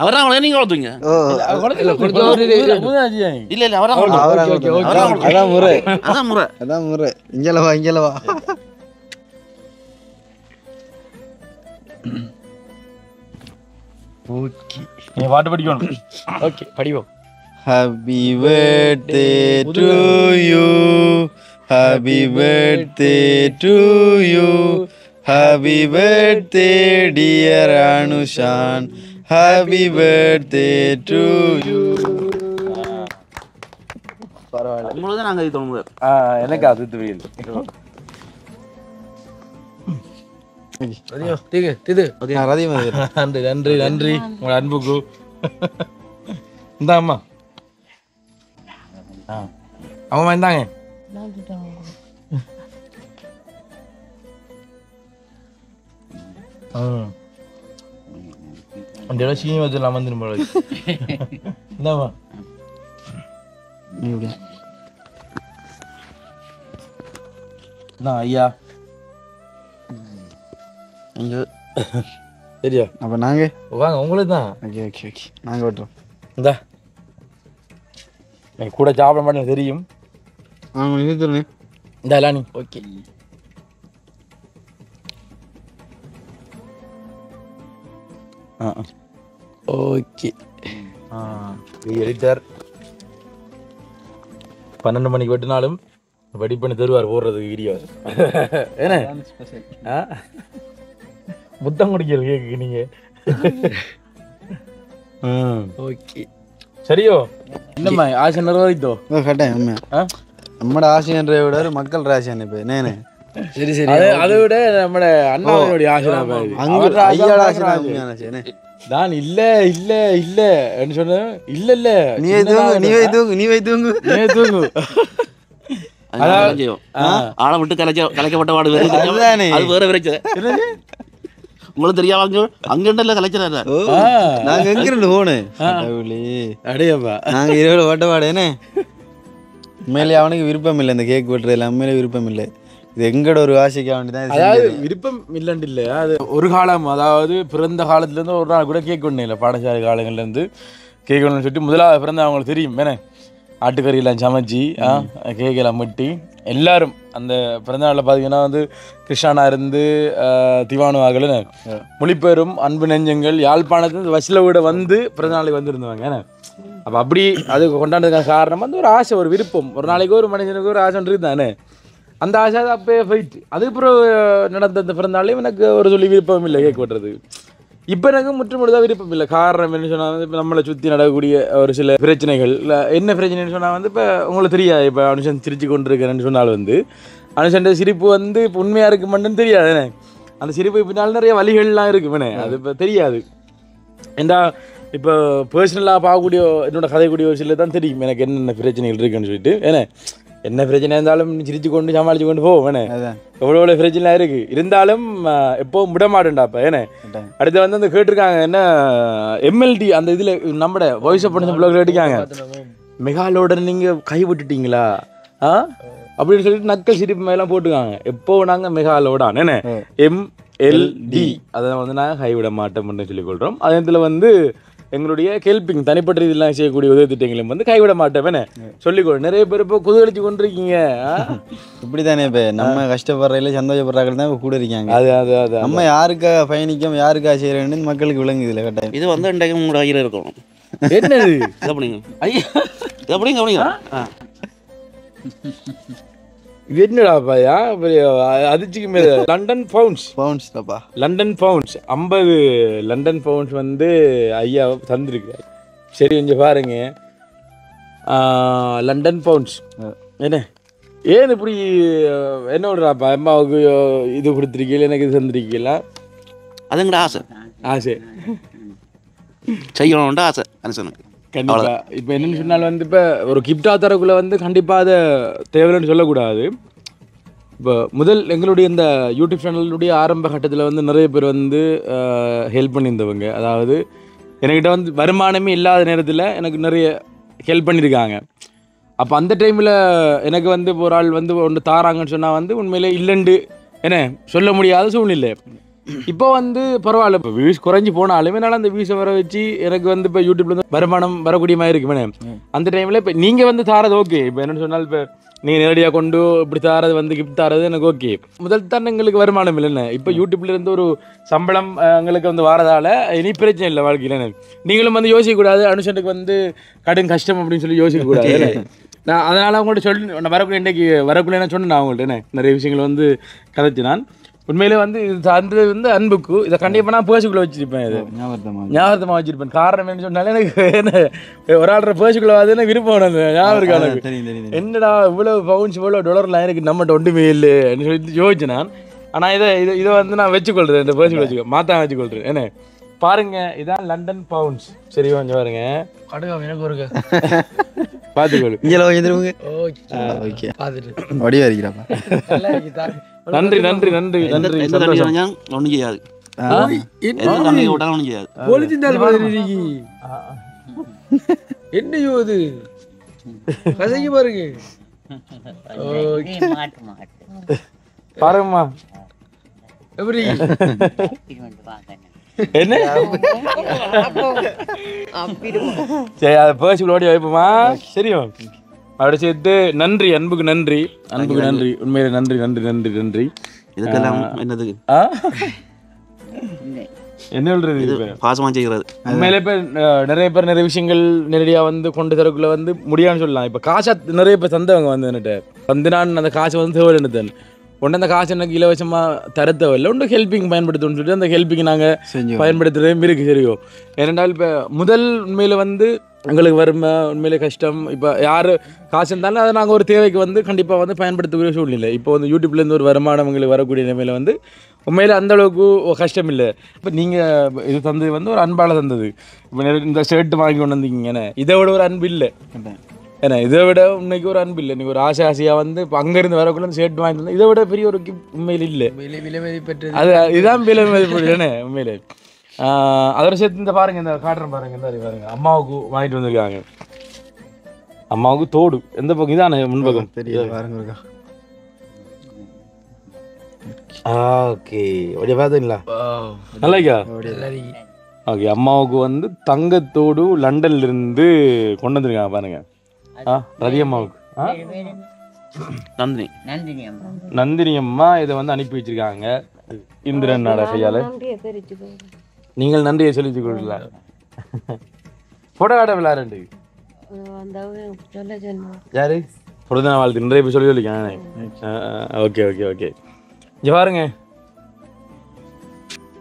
அவரான் நீங்க வளர்த்துங்க. இல்ல இல்ல அதான் முறை இங்கலவா ஓகே நீ பாட்டு படிக்கணும். Okay படிவோம். Happy birthday to you, happy birthday to you, happy birthday dear Anushan, happy birthday to you. பரவாயில்ல உங்களுக்கு நாங்க இது தோணுது. எனக்கு அது தெரியல. நன்றி நன்றி நன்றி உங்க அன்புக்கு. இந்த அம்மா அம்மா இந்தாங்க. அந்த இடம் சீனி வச்சுலாம் வந்து இந்தாம்மா ஐயா சரியா அப்ப நாங்க வாங்க உங்களுக்கு தான். ஓகே ஓகே ஓகே நாங்க விட்டுறோம். இந்தா எனக்கு கூட சாப்பிட மாட்டேன் தெரியும். இந்த நீ ஓகே ஓகே எடிட்டர் 12 மணிக்கு வெட்டினாலும் வெடி பண்ணி தருவார் போடுறதுக்கு வீடியோ. என்ன புத்தம் குடிக்கல கேக்கு நீங்க. ஓகே சரியோ இல்லம்மா ஆசை நிறைவேறித்தோ கட்டாயம் உண்மையா நம்மட ஆசையன்ற விட மக்கள் ராசியான இப்போ என்னன்னு சரி சரி அதை விட நம்மட அண்ணாவுடைய ஆசை நான் இல்ல இல்ல இல்ல சொன்னேன். இல்ல இல்ல நீ தூங்கு ஆளை விட்டு கலைக்கப்பட்ட வாடு அது வேற விரைச்ச உங்களுக்கு தெரியாம அங்கண்டல கலைச்சல நாங்க எங்க இருந்து போனேன் அடையப்பா நாங்க இரவு ஓட்ட வாடேனே உண்மையிலே அவனுக்கு விருப்பம் இல்லை இந்த கேக் வெட்டுறதுல உண்மையிலே விருப்பம் இல்லை. இது எங்கட ஒரு ஆசைக்காக வேண்டி தான் அதாவது விருப்பம் இல்லைன்னு இல்லை, அது ஒரு காலம், அதாவது பிறந்த காலத்துலேருந்து ஒரு நாள் கூட கேட்க ஒன்றும் இல்லை. பாடசாலை காலங்கள்லேருந்து கேட்கணும்னு சொல்லிட்டு முதலாவது பிறந்த அவங்களுக்கு தெரியும் வேணே, ஆட்டுக்கறியெல்லாம் சமைச்சி கேக்கெல்லாம் முட்டி எல்லாரும் அந்த பிறந்தநாளில் பார்த்தீங்கன்னா வந்து கிருஷ்ணானா இருந்து திவானுவாகலன்னு மொழிபெயரும் அன்பு நெஞ்சங்கள் யாழ்ப்பாணத்து வசில விட வந்து பிறந்தநாளைக்கு வந்துருந்தாங்க ஏன்னா. அப்போ அப்படி அது கொண்டாடுறதுக்கான காரணம் வந்து ஒரு ஆசை, ஒரு விருப்பம். ஒரு நாளைக்கு ஒரு மனுஷனுக்கு ஒரு ஆசை இருக்குதானே, அந்த ஆசை அது அப்போயே போயிட்டு அதுக்கப்புறம் நடந்த அந்த பிறந்தாலையும் எனக்கு ஒரு சொல்லி விருப்பம் இல்லை கேக் வெட்டுறது. இப்போ எனக்கு முற்றுமுழுதாக விருப்பம் இல்லை. காரணம் என்ன சொன்னால் வந்து இப்போ நம்மளை சுற்றி நடக்கக்கூடிய ஒரு சில பிரச்சனைகள், இல்லை என்ன பிரச்சனைன்னு சொன்னால் வந்து இப்போ உங்களுக்கு தெரியாது. இப்போ அனுஷன் சிரிச்சு கொண்டு இருக்கிறேன்னு சொன்னால் வந்து அனுஷன் சிரிப்பு வந்து இப்போ உண்மையாக இருக்குமென்னு தெரியாது. அந்த சிரிப்பு பின்னால் நிறைய வழிகள்லாம் இருக்குமே, அது இப்போ தெரியாது. ஏண்டா இப்போ பர்சனலாக பார்க்கக்கூடிய என்னோட கதைக்கூடிய ஒரு சில தான் தெரியும் எனக்கு என்னென்ன பிரச்சனைகள் இருக்குன்னு சொல்லிட்டு. ஏன்னா என்ன பிரச்சனை இருந்தாலும் சிரிச்சு கொண்டு சமாளிச்சு கொண்டு போவோம். ஏன்னா எவ்வளோ பிரச்சனைலாம் இருக்குது இருந்தாலும் எப்போவும் விட மாட்டேன்டாப்பா. ஏன்னா அடுத்து வந்து அந்த கேட்டிருக்காங்க என்ன எம்எல்டி அந்த இதில் நம்மட வாய்ஸ் ஆஃப் பண்ண பிள்ளைகள் கேட்டிருக்காங்க, மெகாலோட நீங்கள் கை விட்டுட்டீங்களா அப்படின்னு சொல்லிட்டு நக்கல் சிரிப்பு மேலாம் போட்டுருக்காங்க. எப்போ நாங்கள் மெகாலோடான் என்ன MLD அதை வந்து நாங்கள் கைவிட மாட்டோம்னு சொல்லிக்கொள்கிறோம். அதே இதில் வந்து எங்களுடைய ஹெல்பிங் தனிப்பட்ட இதெல்லாம் செய்யக்கூடிய உதவி திட்டங்களும் வந்து கைவிட மாட்டேன் சொல்லிக்கொள். நிறைய பேர் இப்போ குதூகலிச்சு கொண்டிருக்கீங்க. இப்படி தானே இப்போ நம்ம கஷ்டப்படுறதுல சந்தோஷப்படுறாங்க தான் கூட இருக்காங்க. அது அது அது நம்ம யாருக்காக பயணிக்கும் யாருக்காக செய்யறேன்னு மக்களுக்கு விளங்குதில்ல கட்டாயம். இது வந்து இன்றைக்கு உங்களோட கையில் இருக்கும். என்னது எப்படிங்க ஐயா எப்படிங்க அப்படிங்க இது என்னடாப்பாயா அதிர்ச்சிக்கு மேல லண்டன் பவுண்ட்ஸ்ப்பா. லண்டன் பவுண்ட்ஸ் 50 லண்டன் பவுண்ட்ஸ் வந்து ஐயா தந்திருக்காரு. சரி கொஞ்சம் பாருங்க, லண்டன் பவுண்ட்ஸ் என்ன ஏன் இப்படி என்னோடப்பா அம்மாவுக்கு இது கொடுத்துருக்கீங்களா எனக்கு இது தந்திருக்கீங்களா? அதுங்கட ஆசை ஆசை செய்யணும்ன்ற ஆசை மனுஷனுக்கு கண்டிப்பா. இப்போ என்னன்னு சொன்னாலும் வந்து இப்போ ஒரு கிஃப்டா தரக்குள்ள வந்து கண்டிப்பாக அதை தேவைன்னு சொல்லக்கூடாது. இப்போ முதல் எங்களுடைய இந்த யூடியூப் சேனலுடைய ஆரம்ப கட்டத்தில் வந்து நிறைய பேர் வந்து ஹெல்ப் பண்ணியிருந்தவங்க, அதாவது என்கிட்ட வந்து வருமானமே இல்லாத நேரத்தில் எனக்கு நிறைய ஹெல்ப் பண்ணியிருக்காங்க. அப்போ அந்த டைமில் எனக்கு வந்து ஒரு ஆள் வந்து ஒன்று தாராங்கன்னு சொன்னால் வந்து உண்மையிலே இல்லைண்டு என்ன சொல்ல முடியாத சூழ்நிலை. இப்போ வந்து பரவாயில்ல, இப்போ வியூஸ் குறைஞ்சி போனாலும் என்னால் அந்த வியூஸை வர வச்சு எனக்கு வந்து இப்போ யூடியூப்லேருந்து வருமானம் வரக்கூடிய மாதிரி இருக்குமே. அந்த டைமில் இப்போ நீங்கள் வந்து தாரது ஓகே, இப்போ என்னென்னு சொன்னால் இப்போ நீங்கள் நேரடியாக கொண்டு இப்படி தாரது வந்து கிஃப்ட் தாரது எனக்கு ஓகே. முதல் தான் எங்களுக்கு வருமானம் இல்லைன்னு, இப்போ யூடியூப்லேருந்து ஒரு சம்பளம் எங்களுக்கு வந்து வரதால இனி பிரச்சனை இல்லை வாழ்க்கையில். நீங்களும் வந்து யோசிக்கக்கூடாது அனுஷனுக்கு வந்து கடும் கஷ்டம் அப்படின்னு சொல்லி யோசிக்கக்கூடாது. நான் அதனால் அவங்கள்ட்ட சொல்லி நான் வரக்குள்ள இன்றைக்கி வரக்குள்ள என்ன சொன்னேன் நான் அவங்கள்ட்ட நிறைய விஷயங்கள் வந்து கதைச்சு நான் உண்மையிலே வந்து இது சார்ந்தது வந்து அன்புக்கு இதை கண்டிப்பாக நான் பேர்ஸுக்குள்ளே வச்சுருப்பேன். இது ஞாபகமாக வச்சுருப்பேன். காரணம் என்ன சொன்னாலே எனக்கு என்ன ஒரு ஆள்ற பேர்ஸுக்குள்ளே வந்து எனக்கு விருப்பம் அந்த ஞாபகம் இருக்காது. என்னடா இவ்வளோ பவுன்ஸ் இவ்வளோ $லாம் எனக்கு நம்மகிட்ட ஒன்றுமே இல்லைன்னு சொல்லி யோசிச்சேன் நான். ஆனால் இதை வந்து நான் வச்சுக்கொள்கிறேன், இந்த பேர்ஸுக்குள்ள வச்சுக்கோ மாற்ற வச்சுக்கொள்கிறேன். என்ன பாருங்க, இதான் லண்டன் பவுண்ட்ஸ். சரி கொஞ்சம் பாருங்க, எனக்கு ஒரு பார்த்துக்கொள்ளு. நன்றி நன்றி நன்றி நன்றி. ஒன்றும் செய்யாது என்னையோ இது கசைக்கு பாருங்க. பாருங்கம்மா எப்படி என்ன சரி அதை பேர்ஸுக்குள்ள ஓடி வைப்போமா? சரியும் அப்படி சேர்த்து நன்றி, அன்புக்கு நன்றி, அன்புக்கு நன்றி, உண்மையிலே நன்றி நன்றி நன்றி நன்றி. இதுக்கெல்லாம் என்னதுக்கு என்ன சொல்றது பாசமாக செய்கிறது. உண்மையிலே இப்போ நிறைய பேர் நிறைய விஷயங்கள் நேரடியாக வந்து கொண்டு தரக்குள்ள வந்து முடியான்னு சொல்லலாம். இப்போ காசை நிறைய பேர் தந்தவங்க வந்து என்னட்ட வந்து நான் அந்த காசை வந்து தேவைன்னு ஒன்று அந்த காசு எனக்கு இலவசமாக தர தேவையில்லை, ஒன்று ஹெல்பிங் பயன்படுத்தணும்னு சொல்லிட்டு அந்த ஹெல்பிங் நாங்கள் பயன்படுத்துகிறதே இருக்குது. சரியோ ஏனென்றால் இப்போ முதல் உண்மையில் வந்து எங்களுக்கு வறுமை உண்மையிலே கஷ்டம். இப்போ யார் காசு இருந்தாலும் அதை நாங்கள் ஒரு தேவைக்கு வந்து கண்டிப்பாக வந்து பயன்படுத்தக்கூடிய சூழ்நிலை. இப்போ வந்து யூடியூப்லேருந்து ஒரு வருமானம் எங்களுக்கு வரக்கூடிய நிலைமையில் வந்து உண்மையில் அந்தளவுக்கு கஷ்டம் இல்லை. இப்போ நீங்கள் இது தந்தது வந்து ஒரு அன்பால் தந்தது. இப்போ இந்த ஷர்ட்டு வாங்கி கொண்டு வந்தீங்கன்னு இதை விட ஒரு அன்பு இல்லை. ஏன்னா இதை விட உண்மைக்கு ஒரு அன்பு இல்லை. நீங்கள் ஒரு ஆசையாக வந்து இப்போ அங்கேருந்து வரக்குள்ள ஷர்ட் வாங்கி தந்தோம், இதை விட பெரிய ஒரு கிஃப்ட் உண்மையில் இல்லை. விலைமதிப்பற்றது அது இதுதான் விலைமதிப்பற்றதுன்னு உண்மையிலே. அதோட சேர்த்து இந்த பாருங்க, இந்த காட்டுறேன் பாருங்க, இந்த பாருங்க அம்மாவுக்கு வாங்கிட்டு வந்திருக்காங்க. அம்மாவுக்கு தோடு எந்த பக்கம் இதானே முன்பக்கம் தெரியல பாருங்க. ஓகே அப்படியே பார்த்தீங்களா நல்லாக்கா ஓகே அம்மாவுக்கு வந்து தங்கத்தோடு லண்டன்ல இருந்து கொண்டு வந்துருக்காங்க பாருங்க ரதி அம்மாவுக்கு நந்தினி நந்தினி அம்மா இதை வந்து அனுப்பி வச்சிருக்காங்க இந்திரன் கையால நீங்கள் நன்றியை சொல்லிச்சு கொடுக்கல போட்டோ காட்ட விளையாண்டு யாரு பொழுதுனா வாழ்த்து நிறைய பேர் சொல்லி சொல்லிருக்கேன் ஓகே ஓகே ஓகே இங்கே பாருங்க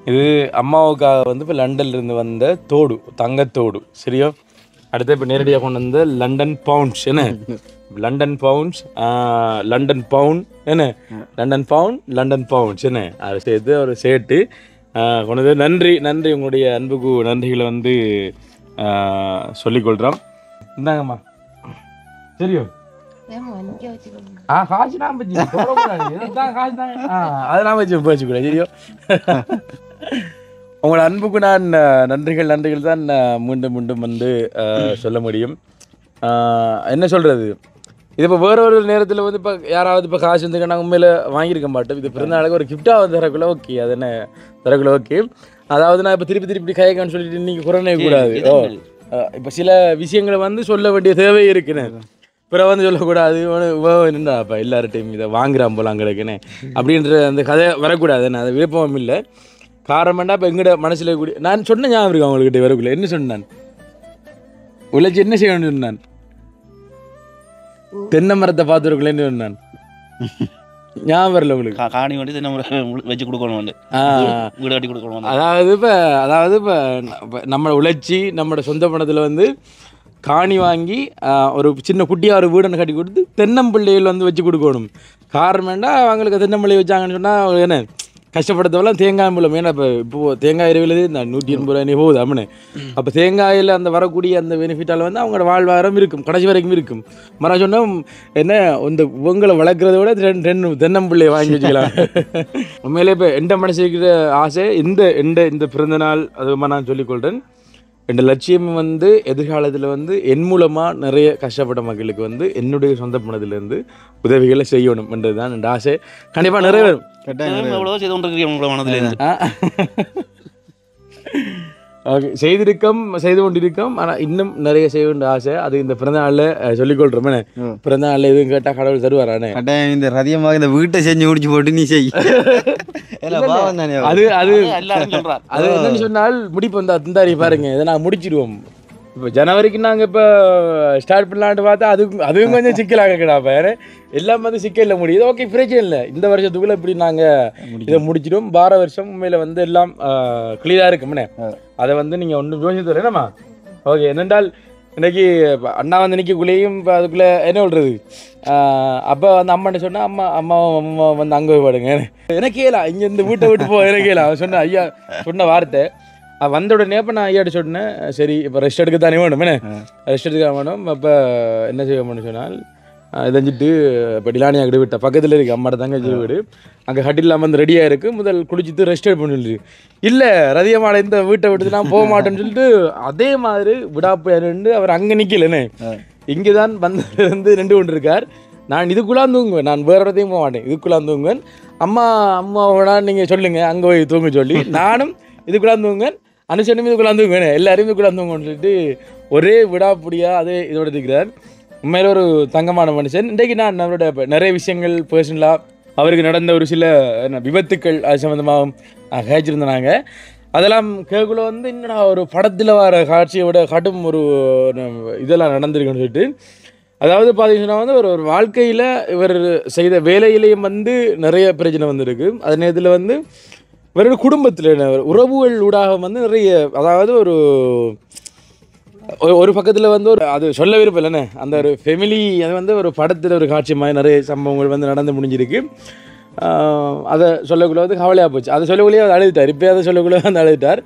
இது அம்மாவுக்காக வந்து இப்போ லண்டன்ல இருந்து வந்த தோடு தங்கத்தோடு சரியா அடுத்து இப்போ நேரடியாக கொண்டு வந்த லண்டன் பவுண்ட்ஸ் என்ன லண்டன் பவுண்ட்ஸ் லண்டன் பவுண்ட் என்ன லண்டன் பவுண்ட்ஸ் என்ன அதை சேர்த்து ஒரு சேர்த்து கொண்டு வந்து நன்றி நன்றி உங்களுடைய அன்புக்கு நன்றிகளை வந்து சொல்லிக்கொள்கிறோம் இந்தாங்கம்மா சரியோ காசு நான் வச்சு காசு தாங்க அதெல்லாம் வச்சு வச்சுக்கூட சரியோ உங்களோட அன்புக்கு நான் நன்றிகள் தான் மீண்டும் மீண்டும் வந்து சொல்ல முடியும் என்ன சொல்கிறது இது இப்போ வேற ஒரு நேரத்தில் வந்து இப்போ யாராவது இப்போ காசு வந்து நாங்கள் உண்மையில் வாங்கியிருக்க மாட்டோம் இது பிறந்தநாளுக்கு ஒரு கிஃப்டாக தரக்குள்ள ஓகே அது என்ன தரக்குள்ள ஓகே அதாவது நான் இப்போ திருப்பி கையக்கான்னு சொல்லிட்டு நீங்கள் குறைனே கூடாது இப்போ சில விஷயங்களை வந்து சொல்ல வேண்டிய தேவை இருக்குன்னு பிறகு வந்து சொல்லக்கூடாது என்னடா அப்போ எல்லார்ட்டையும் இதை வாங்குறான் போல அங்கே இருக்குன்னு அப்படின்ற அந்த கதை வரக்கூடாது என்ன அது விருப்பமும் இல்லை காரணம்னா இப்போ எங்கட மனசில் கூடிய நான் சொன்ன ஞாபகம் இருக்கேன் அவங்கக்கிட்ட வரக்குள்ள என்ன சொன்னான் உழைச்சி என்ன செய்யணும்னு சொன்னான் தென்னை மரத்தை பார்த்துருக்குள்ளேன்னு சொன்னான் ஞாபகம் வரல உங்களுக்கு காணி வந்து தென்னை மரம் வச்சு கொடுக்கணும் வீடு கட்டி கொடுக்கணும் அதாவது இப்போ நம்ம உழைச்சி நம்மளோட சொந்த பணத்தில் வந்து காணி வாங்கி ஒரு சின்ன குட்டியாக ஒரு வீடுன்னு கட்டி கொடுத்து தென்னம்பிள்ளைகள் வந்து வச்சு கொடுக்கணும் காரணம் வேண்டா அவங்களுக்கு தென்னம்பிள்ளை வச்சாங்கன்னு சொன்னால் என்ன கஷ்டப்படுத்தவெல்லாம் தேங்காய் மூலம் ஏன்னா இப்போது தேங்காய் விலையே இந்த 180 ரூபாய் போகுது அப்படின்னு அப்போ தேங்காயில் அந்த வரக்கூடிய அந்த பெனிஃபிட்டால் வந்து அவங்களோட வாழ்வாரம் இருக்கும் கடைசி வரைக்கும் இருக்கும் மரம் சொன்னால் என்ன இந்த உங்களை வளர்க்குறத விட ரெண்டு தென்னம்பிள்ளையை வாங்கி வச்சுக்கலாம் உண்மையிலே இப்போ எந்த மனசுக்கிற ஆசை இந்த பிறந்தநாள் அதுமா நான் சொல்லிக்கொள்கிறேன் என் லட்சியம் வந்து எதிர்காலத்தில் வந்து என் மூலமாக நிறைய கஷ்டப்பட்ட மக்களுக்கு வந்து என்னுடைய சொந்த பணத்திலேருந்து உதவிகளை செய்யணும் என்றது தான் என் ஆசை கண்டிப்பாக நிறைவேறும் எவ்வளோ செய்து கொண்டிருக்கிறீங்க உங்களோட மனதிலேருந்து ஓகே செய்து கொண்டிருக்கோம் ஆனால் இன்னும் நிறைய செய்ய வேண்டிய ஆசை அது இந்த பிறந்த நாளில் சொல்லிக்கொள்கிறோமே பிறந்த நாளில் எதுவும் கேட்டால் கடவுள் தருவாரானே கட்டாயம் இந்த ரதியமாக இந்த வீட்டை செஞ்சு முடிச்சு போட்டு நீ செய் அது என்னன்னு சொன்னால் முடிப்பு வந்தா திந்தாரி பாருங்க இதை நாங்கள் முடிச்சிடுவோம் இப்போ ஜனவரிக்கு நாங்கள் இப்போ ஸ்டார்ட் பண்ணலான்ட்டு பார்த்தா அதுவும் கொஞ்சம் சிக்கலாக கிடாப்பா ஏன்னா எல்லாம் வந்து சிக்கலில் முடியுது ஓகே பிரச்சனை இல்லை இந்த வருஷத்துக்குள்ளே இப்படி நாங்கள் இதை முடிச்சிடுவோம் வார வருஷம் உண்மையில் வந்து எல்லாம் கிளியராக இருக்கும்னே அதை வந்து நீங்கள் ஒன்றும் யோசித்து வரேனம்மா ஓகே என்னென்றால் இன்றைக்கி அண்ணா வந்து நிற்கக்குள்ளேயும் இப்போ அதுக்குள்ளே என்ன சொல்கிறது அப்போ வந்து அம்மாட்ட சொன்னால் அம்மா வந்து அங்கே போய் பாடுங்க எனக்கு கேளா இங்கே இந்த வீட்டை விட்டு போ எனக்கு கேளா அவன் சொன்ன ஐயா சொன்ன வார்த்தை வந்த உடனே இப்போ நான் ஐயாட்ட சொன்னேன் சரி இப்போ ரெஸ்ட் எடுக்க தானே வேணும் என்ன ரெஸ்ட் எடுக்க வேணும் அப்போ என்ன செய்வோம்னு சொன்னால் இதஞ்சிட்டு இப்போ டிலானியா கிட்ட விட்ட பக்கத்தில் இருக்குது அம்மாட்ட தங்கச்சி வீடு அங்கே ஹட்டில்லாம் வந்து ரெடியாக இருக்குது முதல் குளிச்சுட்டு ரெஸ்ட் எடுப்போம்னு சொல்லி இல்லை ரதியம்மாட இந்த வீட்டை விட்டு நான் போக மாட்டேன்னு சொல்லிட்டு அதே மாதிரி விடாப்பையாருண்டு அவர் அங்கே நிற்கலன்னு இங்கே தான் வந்து நின்று கொண்டு இருக்கார் நான் இதுக்குள்ளான் தூங்குவேன் நான் வேறு இடத்தையும் போக மாட்டேன் இதுக்குள்ளான் தூங்குவேன் அம்மாவோட நீங்கள் சொல்லுங்கள் அங்கே போய் தூங்க சொல்லி நானும் இதுக்குள்ளான் தூங்குவேன் அனுசனும் இதுக்குள்ளான் தூங்குவேன் எல்லாரும் இதுக்குள்ளான் தூங்குவேன்னு சொல்லிட்டு ஒரே விடாப்படியாக அதே இதோட இருக்கிறார் உண்மையில ஒரு தங்கமான மனுஷன் இன்றைக்கு நான் நம்மளோட நிறைய விஷயங்கள் பர்சனலாக அவருக்கு நடந்த ஒரு சில விபத்துக்கள் அது சம்மந்தமாகவும் கேச்சிருந்தாங்க அதெல்லாம் கேட்குள்ள வந்து என்னடா ஒரு படத்தில் வர காட்சியோட கடும் ஒரு இதெல்லாம் நடந்திருக்குன்னு சொல்லிட்டு அதாவது பார்த்தீங்கன்னா வந்து ஒரு வாழ்க்கையில் இவர் செய்த வேலையிலையும் வந்து நிறைய பிரச்சனை வந்திருக்கு அதே நேரத்தில் வந்து இவரோட குடும்பத்தில் உறவுகள் ஊடாக வந்து நிறைய அதாவது ஒரு பக்கத்தில் வந்து அது சொல்ல விருப்பம் இல்லைண்ணே அந்த ஒரு ஃபெமிலி அது வந்து ஒரு படத்தில் ஒரு காட்சி மாதிரி நிறைய சம்பவங்கள் வந்து நடந்து முடிஞ்சிருக்கு அதை சொல்லக்குள்ள வந்து கவலையாக போச்சு அதை சொல்லக்குள்ளேயே அதை அழுதுட்டார் இப்போ அதை சொல்லக்குள்ளே வந்து அழுதுட்டார்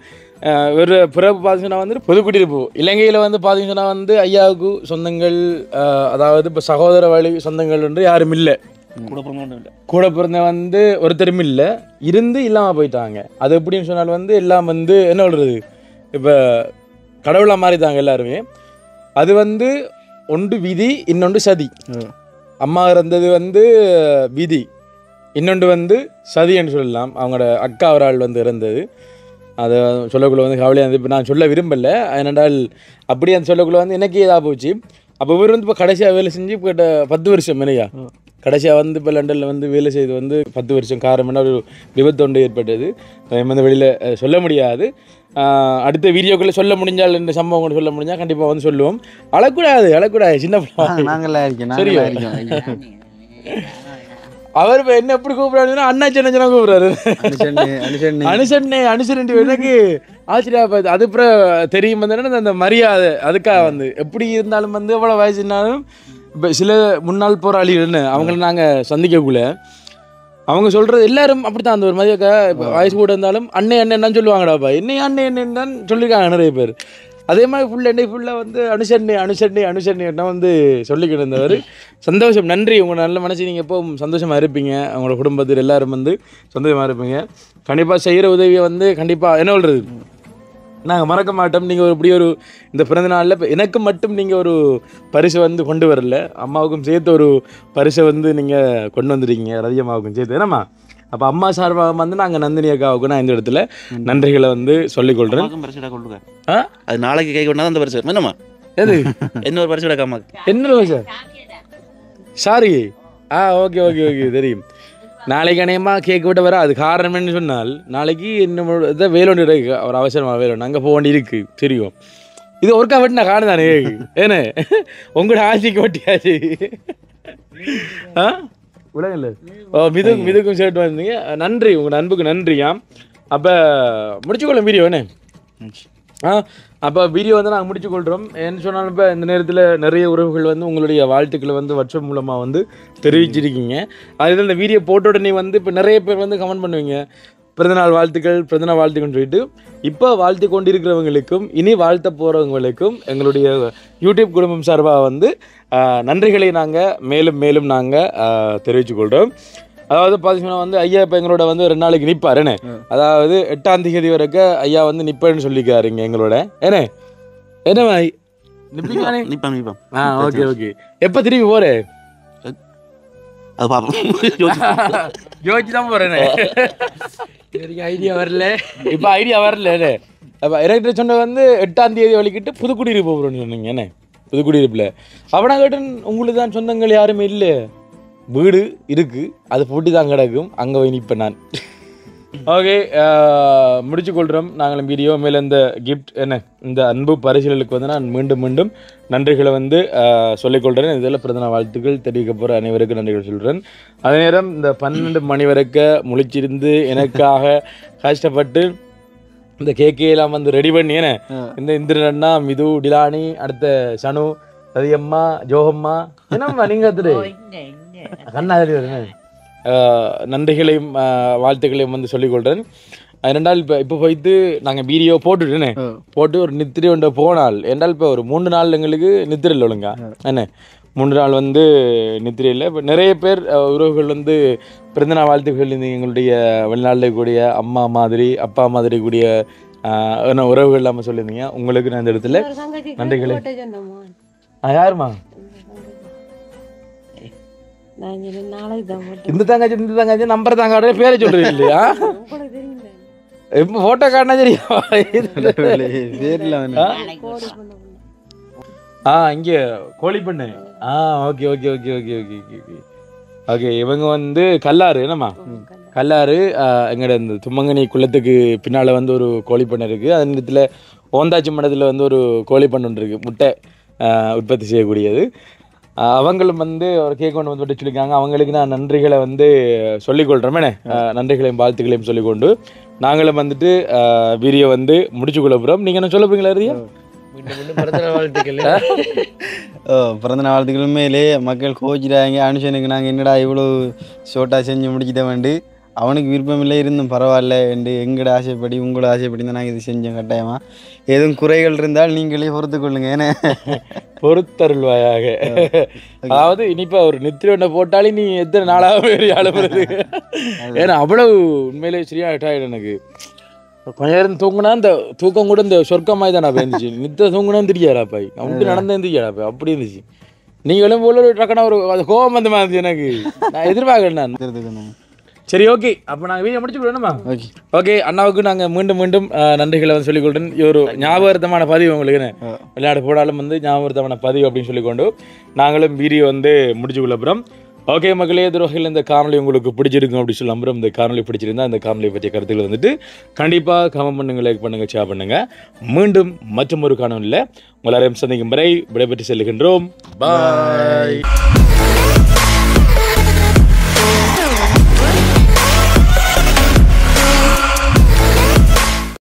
ஒரு பிறப்பு பார்த்தீங்கன்னா வந்து பொதுக்குடியிருப்பு இலங்கையில் வந்து பார்த்தீங்கன்னா வந்து ஐயாவுக்கு சொந்தங்கள் அதாவது இப்போ சகோதர வழி சொந்தங்கள் வந்து யாரும் இல்லை கூட பிறந்த வந்து ஒருத்தரும் இல்லை இருந்து இல்லாமல் போயிட்டாங்க அது எப்படின்னு சொன்னால் வந்து எல்லாம் வந்து என்ன சொல்கிறது இப்போ கடவுளாக மாறித்தாங்க எல்லாருமே அது வந்து ஒன்று விதி இன்னொன்று சதி அம்மா இருந்தது வந்து விதி இன்னொன்று வந்து சதின்னு சொல்லலாம். அவங்களோட அக்கா ஒரு ஆள் வந்து இறந்தது. அதை சொல்லக்குள்ள வந்து கவலையாக இருந்தது. இப்போ நான் சொல்ல விரும்பலை. ஏனென்றால் அப்படியே அந்த சொல்லக்குள்ள வந்து எனக்கு இதாக போச்சு. அப்போ இவர் வந்து இப்போ கடைசியாக வேலை செஞ்சு இப்போ 10 வருஷம் இல்லையா? கடைசியாக வந்து இப்போ லண்டனில் வந்து வேலை செய்து வந்து 10 வருஷம். காரணம் என்ன, ஒரு விபத்து ஒன்று ஏற்பட்டது. அதை வந்து வெளியில் சொல்ல முடியாது. அடுத்த வீடியோக்குள்ளே சொல்ல முடிஞ்சால் இந்த சம்பவம் கொண்டு சொல்ல முடிஞ்சால் கண்டிப்பாக வந்து சொல்லுவோம். அழக்கூடாது சின்ன பிள்ளை. நாங்களாம் இருக்கோம் சரியோ? அவர் இப்போ என்ன எப்படி கூப்பிட்றாருன்னா அண்ணாச்சி அண்ணா கூப்பிட்றாரு. அனுசரண்டி எனக்கு ஆச்சரியா பார்த்து. அது அப்புறம் தெரியும் வந்து அந்த மரியாதை அதுக்காக வந்து எப்படி இருந்தாலும் வந்து எவ்வளோ வயசுனாலும் இப்போ சில முன்னாள் போராளிகள்னு அவங்கள நாங்கள் சந்திக்கக்குள்ள அவங்க சொல்கிறது எல்லாரும் அப்படி தான். அந்த ஒரு மதியக்கா இப்போ வயசு கூட இருந்தாலும் அண்ணன் சொல்லுவாங்கடாப்பா, அண்ணன் தான் சொல்லியிருக்காங்க நிறைய பேர். அதே மாதிரி ஃபுல்லாக வந்து அனுசரணை வந்து சொல்லிக்கிட்டு இருந்தவர். சந்தோஷம், நன்றி. உங்கள் நல்ல மனசு, நீங்கள் எப்போ சந்தோஷமாக இருப்பீங்க, அவங்களோட குடும்பத்தில் எல்லோரும் வந்து சந்தோஷமாக இருப்பீங்க. கண்டிப்பாக செய்கிற உதவியை வந்து கண்டிப்பாக என்ன சொல்கிறது நாங்கள் மறக்க மாட்டோம். நீங்கள் இப்படி ஒரு இந்த பிறந்த நாளில் இப்போ எனக்கு மட்டும் நீங்கள் ஒரு பரிசை வந்து கொண்டு வரல, அம்மாவுக்கும் சேர்த்து ஒரு பரிசை வந்து நீங்கள் கொண்டு வந்துருக்கீங்க, ரதி அம்மாவுக்கும் சேர்த்து. என்னம்மா அப்போ அம்மா சார்பாக வந்து நாங்கள் நந்தினி அக்காவுக்கு நான் இந்த இடத்துல நன்றிகளை வந்து சொல்லிக்கொள்கிறேன். அது நாளைக்கு கை கொண்டா அந்த பரிசு என்னம்மா? எது இன்னொரு பரிசு விட அம்மாக்கு என்ன சார்? சாரி. ஓகே தெரியும். நாளைக்கு அநேகமாக கேக் விட்ட வர. அது காரணம் என்ன சொன்னால், நாளைக்கு என்ன வேலோண்டு இருக்கு, ஒரு அவசரமாக வேலோண்டு அங்கே போக வேண்டி இருக்கு. தெரியும், இது ஒருக்கா வெட்டினா காரணம் தானே ஏன்னு உங்களோட ஆட்சிக்கு வட்டியாச்சு. உலகில்ல மிதுக்கும் சேர்த்து வந்தீங்க. நன்றி, உங்களோட அன்புக்கு நன்றியாம். அப்போ முடிச்சுக்கொள்ளும் வீடியோ என்ன? அப்போ வீடியோ வந்து நாங்கள் முடிச்சுக்கொள்கிறோம். என்ன சொன்னாலும் இப்போ இந்த நேரத்தில் நிறைய உறவுகள் வந்து உங்களுடைய வாழ்த்துக்களை வந்து வாட்ஸ்அப் மூலமாக வந்து தெரிவிச்சிருக்கீங்க. அதுதான் இந்த வீடியோ போட்ட உடனே வந்து இப்போ நிறைய பேர் வந்து கமெண்ட் பண்ணுவீங்க, பிறந்தநாள் வாழ்த்துக்கள்னு சொல்லிட்டு. இப்போ வாழ்த்து கொண்டிருக்கிறவங்களுக்கும் இனி வாழ்த்த போகிறவங்களுக்கும் எங்களுடைய யூடியூப் குடும்பம் சார்பாக வந்து நன்றிகளை நாங்கள் மேலும் நாங்கள் தெரிவித்துக்கொள்கிறோம். அதாவது பார்த்தீங்கன்னா வந்து ஐயா இப்போ எங்களோட வந்து 2 நாளைக்கு நிற்பார். என்ன அதாவது 8ஆம் தேதி வரைக்கும் ஐயா வந்து நிற்பேன்னு சொல்லிக்காருங்க எங்களோட. என்ன நிப்பான். ஓகே. எப்போ திரும்பி போகிறேன்? அது பார்ப்போம். யோசிச்சு தான் போகிறேன். ஐடியா வரல. இப்போ ஐடியா வரல. அப்போ எனக்கு சொன்ன வந்து 8ஆம் தேதி வலிக்கிட்டு புதுக்குடியிருப்பு போகிறோன்னு சொன்னீங்க. என்ன புதுக்குடியிருப்பில் அவனா கேட்டு உங்களுக்கு தான் சொந்தங்கள் யாருமே இல்லை, வீடு இருக்குது, அது பூட்டி தான் கிடக்கும், அங்கே போய் நிற்பேன் நான். ஓகே, முடிச்சுக்கொள்கிறோம் நாங்களும் வீடியோ. மேலே இந்த கிஃப்ட் என்ன இந்த அன்பு பரிசீலனுக்கு வந்து நான் மீண்டும் நன்றிகளை வந்து சொல்லிக்கொள்கிறேன். இதில் பிறந்தநாள் வாழ்த்துக்கள் தெரிவிக்க போகிற அனைவருக்கும் நன்றிகள் சொல்கிறேன். அதே நேரம் இந்த 12 மணி வரைக்கும் முழிச்சிருந்து எனக்காக கஷ்டப்பட்டு இந்த கேக்கையெல்லாம் வந்து ரெடி பண்ணி என்ன இந்த இந்திரன் அண்ணா, மிது, டிலானி, அடுத்த சனு, ரதியம்மா, ஜோகம்மா, என்னம்மா நீங்கள் எடுத்துட்டு கண்ணாடி வருங்க நன்றிகளையும் வாழ்த்துக்களையும் வந்து சொல்லிக்கொள்கிறேன். ரெண்டால் இப்போ போய்த்து நாங்கள் வீடியோ போட்டு ஒரு நித்திரை ஒன்று போனால் என்றால் இப்போ ஒரு 3 நாள் எங்களுக்கு நித்திரை இல்லை ஒழுங்கா. என்ன 3 நாள் வந்து நித்திரை இல்லை. இப்போ நிறைய பேர் உறவுகள் வந்து பிறந்தநாள் வாழ்த்துக்கள் எங்களுடைய வெளிநாட்டில் கூடிய அம்மா மாதிரி அப்பா மாதிரி கூடிய உறவுகள் இல்லாமல் சொல்லியிருந்தீங்க. உங்களுக்கு நான் இந்த இடத்துல நன்றிகளை. யாருமா இந்த தங்கச்சி நம்பர் தாங்க பேரை சொல்றீங்க இல்லையா? போட்டோ காட்டினா தெரியும். இங்கே கோழி பண்ணு. ஓகே. இவங்க வந்து கல்லாறு. என்னம்மா கல்லாறு எங்களோட இந்த தும்மங்கனி குளத்துக்கு பின்னால் வந்து ஒரு கோழி பண்ணை இருக்குது. அதே நேரத்தில் ஓந்தாச்சி மடத்தில் வந்து ஒரு கோழி பண்ணை ஒன்று இருக்குது, முட்டை உற்பத்தி செய்யக்கூடியது. அவங்களும் வந்து ஒரு கேக் ஒன்று வந்து சொல்லியிருக்காங்க. அவங்களுக்கு நான் நன்றிகளை வந்து சொல்லிக்கொள்கிறோமே, நன்றிகளையும் வாழ்த்துக்களையும் சொல்லிக்கொண்டு நாங்களும் வந்துட்டு வீடியோ வந்து முடிச்சுக்கொள்ள போகிறோம். நீங்கள் என்ன சொல்ல போறீங்களா? ரியா பிறந்தநாள் வாழ்த்துக்கள். பிறந்தநாள் வாழ்த்துக்கள். மேலே மக்கள் கோச்சிட்டாங்க, அனுஷனுக்கு நாங்கள் என்னடா இவ்வளோ ஷோட்டாக செஞ்சு முடிச்சுட்டேன் வேண்டு, அவனுக்கு விருப்பமில்லை இருந்தும் பரவாயில்ல என்று எங்களோட ஆசைப்படி உங்களோட ஆசைப்படி தான் நாங்கள் இது செஞ்சோம். கட்டாயமாக எதுவும் குறைகள் இருந்தால் நீங்களே பொறுத்து கொள்ளுங்க. ஏன்னா பொறுத்தருள்வாயாக. அதாவது இனிப்பா ஒரு நித்திரை ஒன்றை போட்டாலே நீ எத்தனை நாளாக வேறு அழுப்புறது. ஏன்னா அவ்வளவு உண்மையிலே சரியா ஆகிடும். எனக்கு கொஞ்ச நேரம் தூங்கினா இந்த தூக்கம் கூட இந்த சொர்க்கமாய் தான் நான் இருந்துச்சு. நித்திரை தூங்கினா தெரியாதாப்பாய், அப்படி நடந்தேன் தெரியாதாப்பா, அப்படி இருந்துச்சு. நீங்களும் போல டக்குனா ஒரு அது கோபம் வந்த மாதிரி இருந்துச்சு. எனக்கு நான் எதிர்பார்க்கறேன். நான் சரி ஓகே அப்போ நாங்கள் வீடியோ முடிச்சு விடணுமா ஓகே ஓகே அண்ணாவுக்கு நாங்கள் மீண்டும் மீண்டும் நன்றிகளை வந்து சொல்லிக்கொள்றேன் ஒரு ஞாபகார்த்தமான பதிவு உங்களுக்கு விளையாட போடாலும் வந்து ஞாபகார்த்தமான பதிவு அப்படின்னு சொல்லிக்கொண்டு நாங்களும் வீடியோ வந்து முடிச்சு கொள்ளப்புறம் ஓகே மக்களே இது வகையில் இந்த காணொலி உங்களுக்கு பிடிச்சிருக்கும் அப்படி சொல்லி நம்புறோம் இந்த காணொலி பிடிச்சிருந்தா இந்த காணொலி பற்றிய கருத்துக்கள் வந்துட்டு கண்டிப்பாக கமெண்ட் பண்ணுங்க லைக் பண்ணுங்க ஷேர் பண்ணுங்க மீண்டும் மற்றும் ஒரு காணொலியில் உங்களாரையும் சந்திக்கும் வரை விடைபெற்று செல்கின்றோம் பாய்